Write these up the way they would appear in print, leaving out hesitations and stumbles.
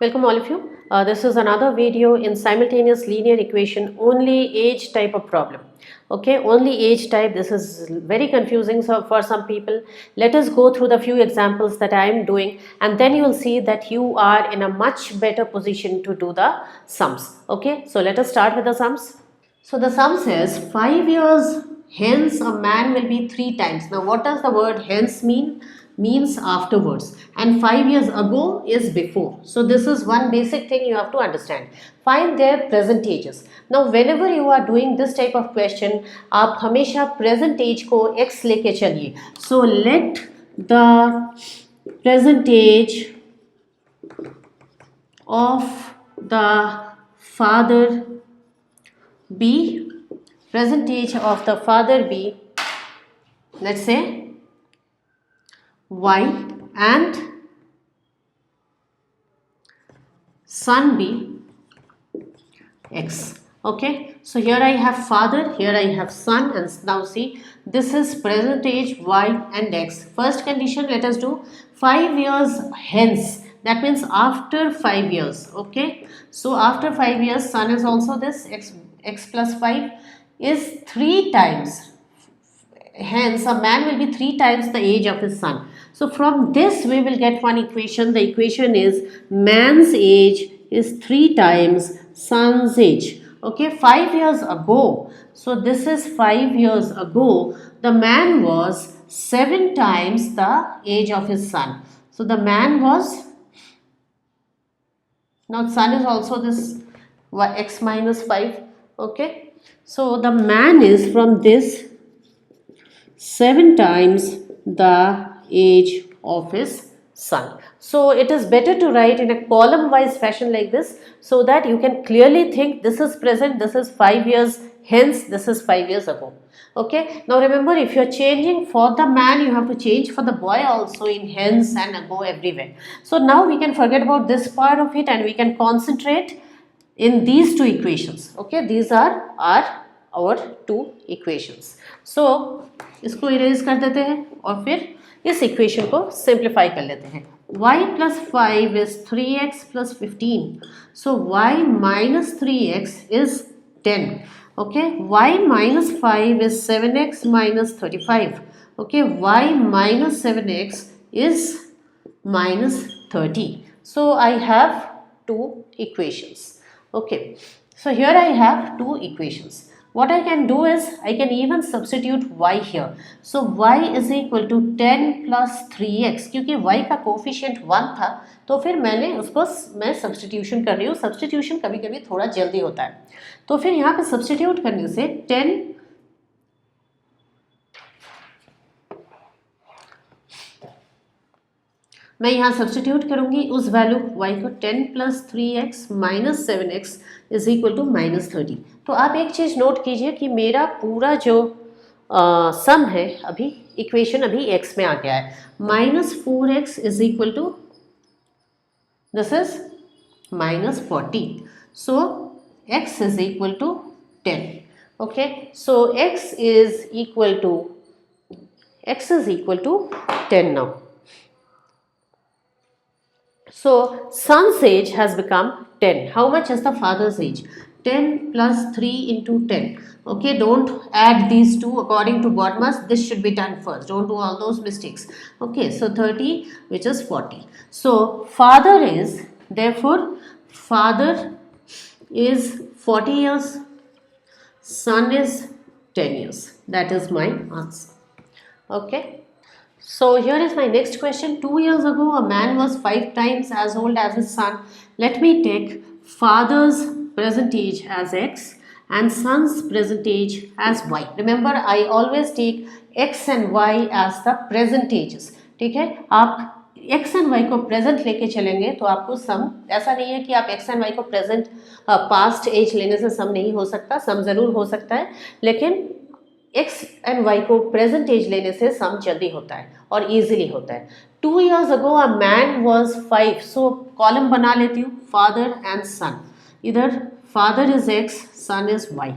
Welcome all of you. This is another video in simultaneous linear equation only age type of problem. Okay, only age type. This is very confusing for some people. Let us go through the few examples that I am doing, and then you will see that you are in a much better position to do the sums. Okay, so let us start with the sums. So the sum says 5 years hence a man will be 3 times. Now what does the word hence mean? Means afterwards, and 5 years ago is before. So this is one basic thing you have to understand. Find their present ages. Now whenever you are doing this type of question, आप हमेशा present age को x लेके चलिए. So let the present age of the father be, present age of the father be, let's say y, and son be x. Okay, so here I have father, here I have son, and now see, this is present age y and x. First condition, let us do 5 years hence, that means after 5 years. Okay, so after 5 years, son is also this, x plus 5 is 3 times, hence a man will be 3 times the age of his son. So from this we will get one equation. The equation is man's age is 3 times son's age. Okay, 5 years ago, so this is 5 years ago, the man was 7 times the age of his son. So the man was, now son is also this x minus 5. Okay, so the man is from this 7 times the age of his son. So it is better to write in a column wise fashion like this, so that you can clearly think this is present, this is 5 years hence, this is 5 years ago. Okay, now remember, if you are changing for the man, you have to change for the boy also in hence and ago everywhere. So now we can forget about this part of it and we can concentrate in these two equations. Okay, these are our two equations. So इसको erase कर देते हैं और फिर इस equation को simplify कर लेते हैं. y plus 5 is 3x plus 15. So y minus 3x is 10. Okay, y minus 5 is 7x minus 35. Okay, y minus 7x is minus 30. So I have two equations. Okay, so here I have two equations. What I can do is, I can even substitute y here. So y is equal to 10 plus 3x. क्योंकि y का coefficient 1 था, तो फिर मैंने उसको मैं substitution कर रही हूँ. सब्सटीट्यूशन कभी कभी थोड़ा जल्दी होता है, तो फिर यहाँ पे सब्सटीट्यूट करने से 10 मैं यहाँ सब्सटीट्यूट करूँगी उस वैल्यू y को 10 plus 3x minus 7x is equal to minus 30. तो आप एक चीज़ नोट कीजिए कि मेरा पूरा जो सम है अभी इक्वेशन अभी x में आ गया है. Minus 4x is equal to this is minus 40. So x is equal to 10. Okay, so x is equal to 10 now. So son's age has become 10. How much is the father's age? 10 plus 3 into 10. Okay, don't add these two according to Godmas. This should be done first. Don't do all those mistakes. Okay, so 30, which is 40. So father is, therefore father is 40 years, son is 10 years. That is my answer. Okay. So here is my next question. 2 years ago, a man was 5 times as old as his son. Let me take father's present age as x and son's present age as y. Remember, I always take x and y as the present ages. ठीक है, आप x and y को present लेके चलेंगे तो आपको सम, ऐसा नहीं है कि आप x and y को present past age लेने से सम नहीं हो सकता. सम ज़रूर हो सकता है, लेकिन x and y को प्रेजेंट एज लेने से सम जल्दी होता है और इजीली होता है. 2 years ago a man was 5. So column बना लेती हूँ, फादर एंड सन. इधर father is x, son is y.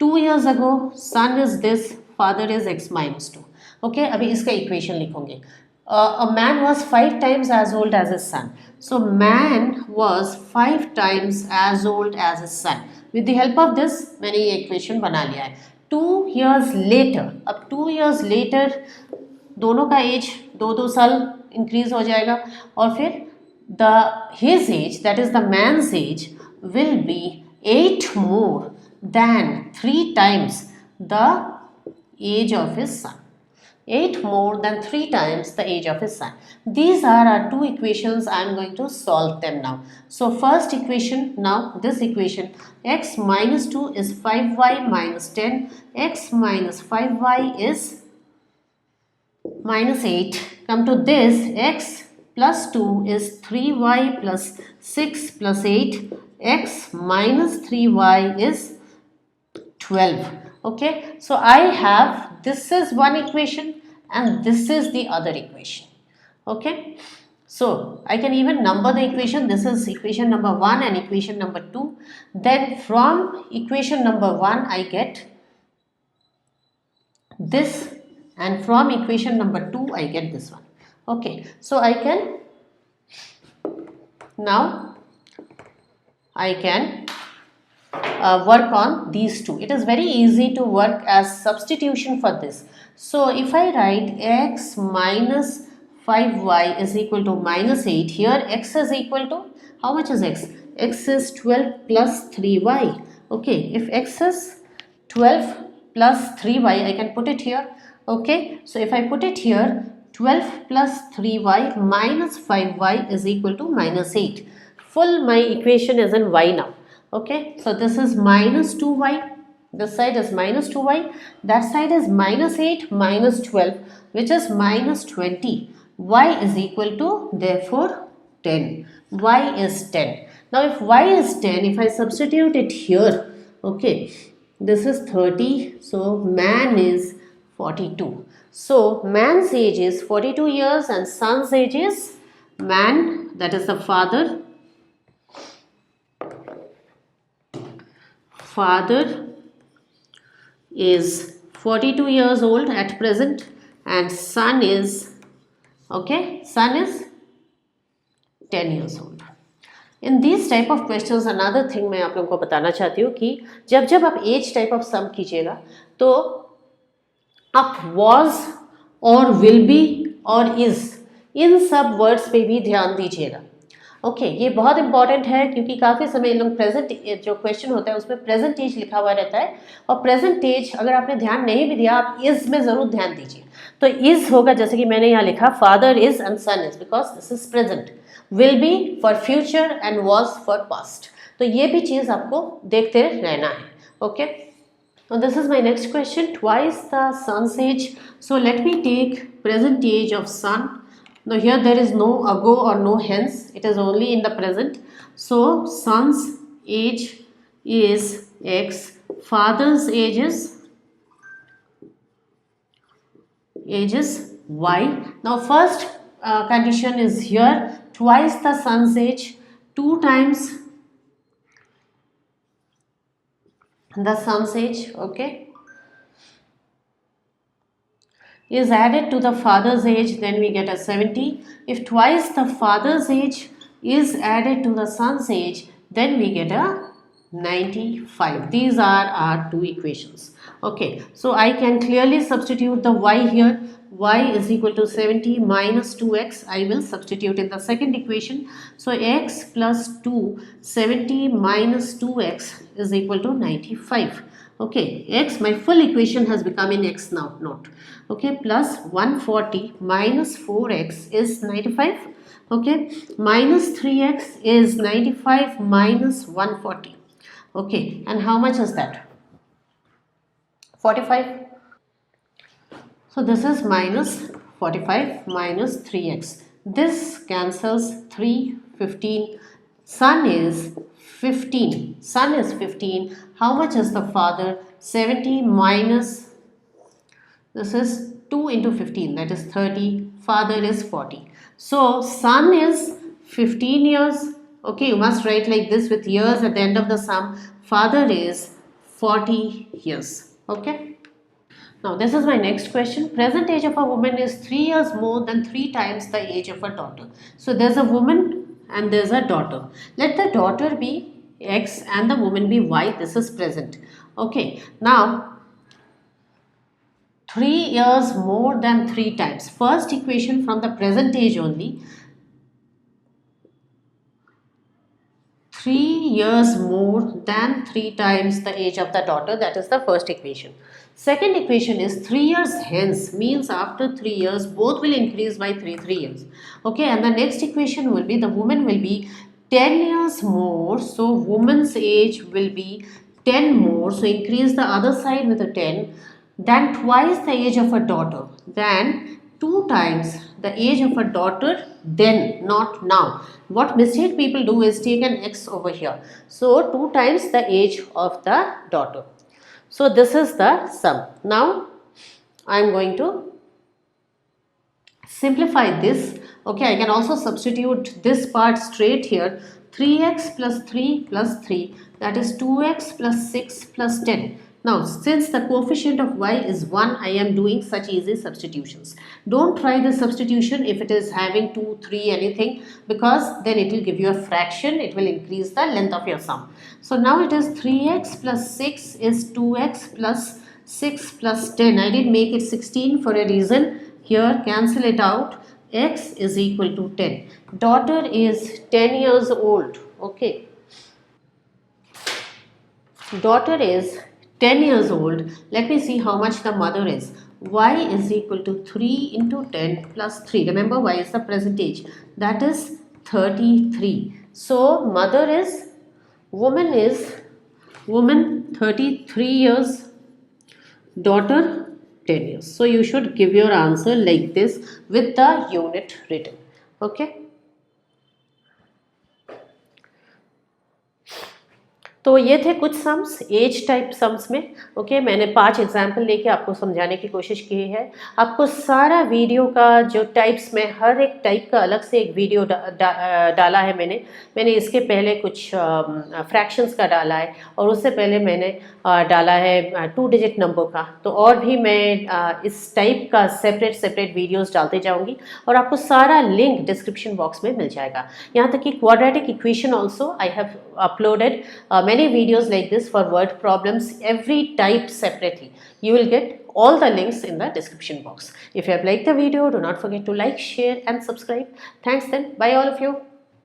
2 years ago son is this, father is x minus 2. Okay, अभी इसका इक्वेशन लिखोगे. a man was 5 times as old as his son. So man was 5 times as old as his son. With the help of this मैंने ये equation बना लिया है. 2 years later, अब 2 years later दोनों का एज 2-2 साल इंक्रीज हो जाएगा और फिर the his age that is the man's age will be 8 more than 3 times the age of his son. 8 more than 3 times the age of his son. These are our two equations. I am going to solve them now. So first equation, now this equation, x minus 2 is 5y minus 10, x minus 5y is minus 8. Come to this, x plus 2 is 3y plus 6 plus 8, x minus 3y is 12. Okay, so I have, this is one equation and this is the other equation. Okay, so I can even number the equation. This is equation number 1 and equation number 2. Then from equation number 1 I get this, and from equation number 2 I get this one. Okay, so I can now work on these two. It is very easy to work as substitution for this. So if I write x minus 5y is equal to minus 8, here x is equal to, how much is x? X is 12 plus 3y. Okay, if x is 12 plus 3y, I can put it here. Okay, so if I put it here, 12 plus 3y minus 5y is equal to minus 8. Full my equation is in y now. Okay, so this is minus 2y, this side is minus 2y, that side is minus 8 minus 12, which is minus 20. Y is equal to, therefore, 10. Y is 10. Now if y is 10, if I substitute it here, okay, this is 30, so man is 42. So man's age is 42 years and son's age is, man, that is the father is 42 years old at present and son is, okay, son is 10 years old. In these type of questions, another thing मैं आप लोगों को बताना चाहती हूँ कि जब आप एज टाइप ऑफ सम कीजिएगा तो आप was और will be और is इन सब वर्ड्स पे भी ध्यान दीजिएगा. ओके, ये बहुत इंपॉर्टेंट है क्योंकि काफ़ी समय इन लोग प्रेजेंट जो क्वेश्चन होता है उसमें प्रेजेंट एज लिखा हुआ रहता है और प्रेजेंट एज अगर आपने ध्यान नहीं भी दिया, आप इज में ज़रूर ध्यान दीजिए. तो इज होगा, जैसे कि मैंने यहाँ लिखा father is and son is, because this is present. Will be for future and was for past. तो ये भी चीज़ आपको देखते रहना है. Okay, now this is my next question. Twice the son's age. So let me take present age of son. Now here there is no ago or no hence, it is only in the present. So son's age is x, father's age is y. Now first condition is here, twice the son's age, 2 times the son's age, okay, is added to the father's age, then we get a 70. If twice the father's age is added to the son's age, then we get a 95. These are our two equations. Okay, so I can clearly substitute the y here. Y is equal to 70 minus 2x. I will substitute in the second equation. So x plus 2, 70 minus 2x is equal to 95. Okay, x, my full equation has become in x now, not. Okay, plus 140 minus 4x is 95. Okay, minus 3x is 95 minus 140. Okay, and how much is that? 45. So this is minus 45 minus 3x. This cancels 3, 15. Son is 15. Son is 15. How much is the father? 70 minus, this is 2 into 15, that is 30. Father is 40. So son is 15 years. Okay, you must write like this with years at the end of the sum. Father is 40 years. Okay. Now this is my next question. Present age of a woman is 3 years more than 3 times the age of a daughter. So there's a woman and there's a daughter. Let the daughter be X and the woman be Y. This is present. Okay. Now 3 years more than 3 times. First equation from the present age only. 3 years more than 3 times the age of the daughter. That is the first equation. Second equation is 3 years hence, means after 3 years both will increase by 3 years. Okay, and the next equation will be the woman will be 10 years more. So woman's age will be 10 more. So increase the other side with a 10. Then twice the age of a daughter. Then 2 times the age of a daughter, then, not now. What mistake people do is take an X over here. So 2 times the age of the daughter. So this is the sum. Now I am going to simplify this. Okay, I can also substitute this part straight here. 3x plus 3 plus 3, that is 2x plus 6 plus 10. Now, since the coefficient of y is 1, I am doing such easy substitutions. Don't try the substitution if it is having 2, 3, anything, because then it will give you a fraction. It will increase the length of your sum. So now it is 3x plus 6 is 2x plus 6 plus 10. I did make it 16 for a reason. Here, cancel it out. X is equal to 10. Daughter is 10 years old. Okay. Daughter is 10 years old. Let me see how much the mother is. Y is equal to 3 into 10 plus 3. Remember, Y is the present age. That is 33. So, mother is, woman 33 years, daughter 10 years. So, you should give your answer like this with the unit written. Okay. तो ये थे कुछ sums as type sums में। Okay, मैंने 5 example लेके आपको समझाने की कोशिश की है। आपको सारा वीडियो का जो टाइप्स में हर एक टाइप का अलग से एक वीडियो डाला है मैंने इसके पहले कुछ फ्रैक्शंस का डाला है और उससे पहले मैंने डाला है 2 डिजिट नंबर का। तो और भी मैं इस टाइप का सेपरेट वीडियोस डालते जाऊंगी और आपको सारा लिंक डिस्क्रिप्शन बॉक्स में मिल जाएगा। यहाँ तक कि quadratic equation also I have uploaded many videos like this for word problems, every type separately. You will get all the links in the description box. If you have liked the video, do not forget to like, share and subscribe. Thanks then. Bye all of you.